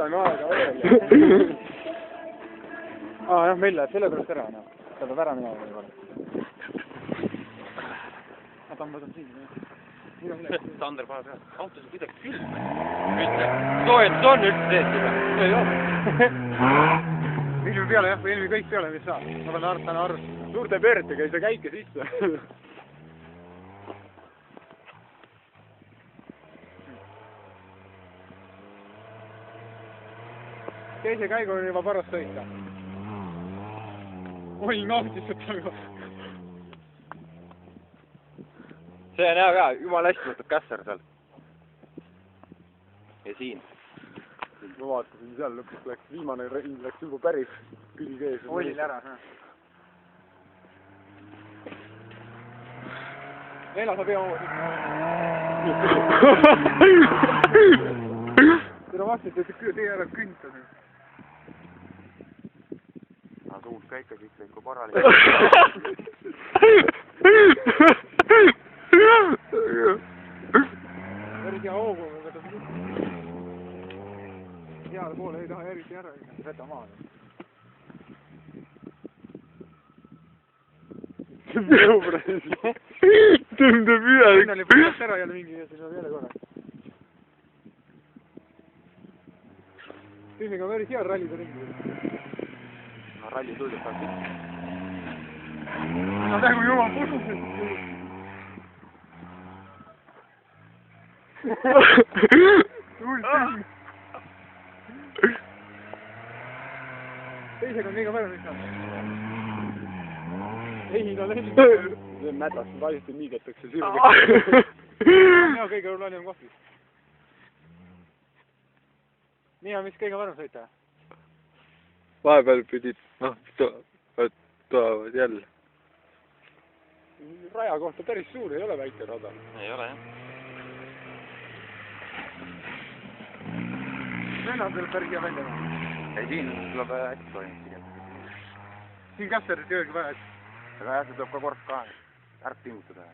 on aega veel. Jah, meil läheb selle pärast ära, noh. Ta peab ära minema võib-olla. Ma tõmban siin. Sander paneb jah. Autos on kuidagi külm. Soojetus on üldse sees juba. Ei ole. Ilmi peale jah, või ilmi kõik peale, mis saab. Ma pean arvestama. Suurte pööretega ei saa käike sisse. Teise käigu on juba paras sõita. Oi, nautis seda juba. See on hea ka, jumala hästi võtab kässer seal. Ja siin. Ma vaatasin seal lõpuks läks viimane ring, läks juba päris külg ees. Olil ära, jah. Neela saab hea oma. Tere vastasite, et tee ära künta. Suus ka ikka siis ikka korralik. Päris hea hoogu, aga võtab heale poole ei taha eriti ära, võta maale. Tõmbab üle. Enne oli põhjast ära jälle mingi ja siis on jälle korra. Tüümiga on päris hea rallida ringi. No ralli tuldub peal kõik. No tägu jumal puhkusest. Teisega on liiga palju nüüd saanud. Ei, no lehli. See on mätas, valiti niidetakse sirge. Mina kõige rollani on kohvis. Mina, mis kõige varem sõita? Vahepeal pidid, tulevad jälle. Raja kohta päris suur, ei ole väike rada. Ei ole, jah. Venna tuleb päris hea välja. Ei, siin tuleb hästi toimub. Siin kässerit ei olegi vaja. Aga jah, see tuleb ka kord ka ära pingutada.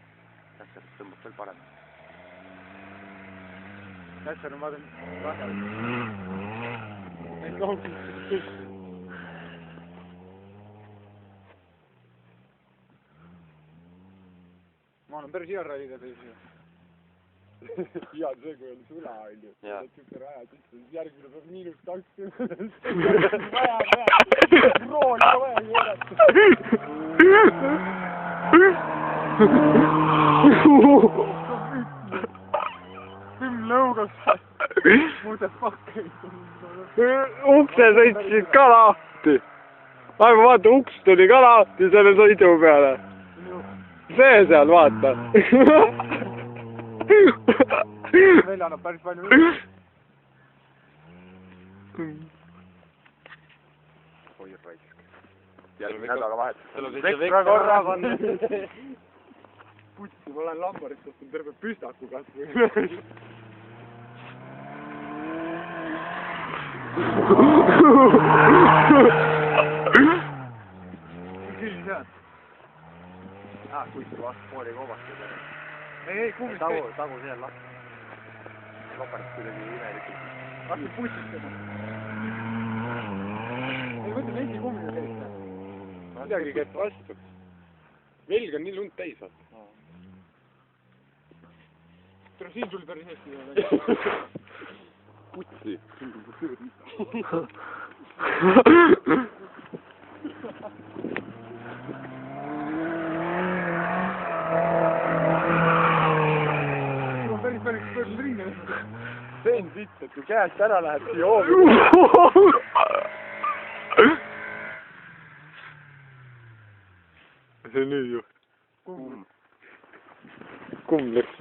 Kässerit tõmbab veel parem. Kässer on vaadanud väga. Neid kaugelt. Ma olen päris hea rallida teisi. Hea see, kui on sula, on ju. Siuke raja sisse, siis järgmine peab -20. Vaja. Rool ka vaja keerata. Tim lõugas. Muudes pakkeid. Ukse sõitsid ka lahti. Aga vaata, uks tuli ka lahti selle sõidu peale. See seal, vaata. Meil annab päris palju Oi, raisk. Järgmine nädala vahetus. Vekra korraga on. Putsi, ma olen lambarist ostnud terve püstaku kasvõi. Küll sealt. Kuistu vastu pooli koobastada. Ei, kummist tagu seal lahti. Loparist kuidagi imelikult. Vastu pussistada. Ei võtta veidi kummiga käista. Midagi käib vastu. Velg on nii lund täis, vaata. Tere, siin tuli päris hästi. Putsi. Teen sitt, et kui käest ära läheb, siia hoovi. See on nüüd ju. Kumb läks?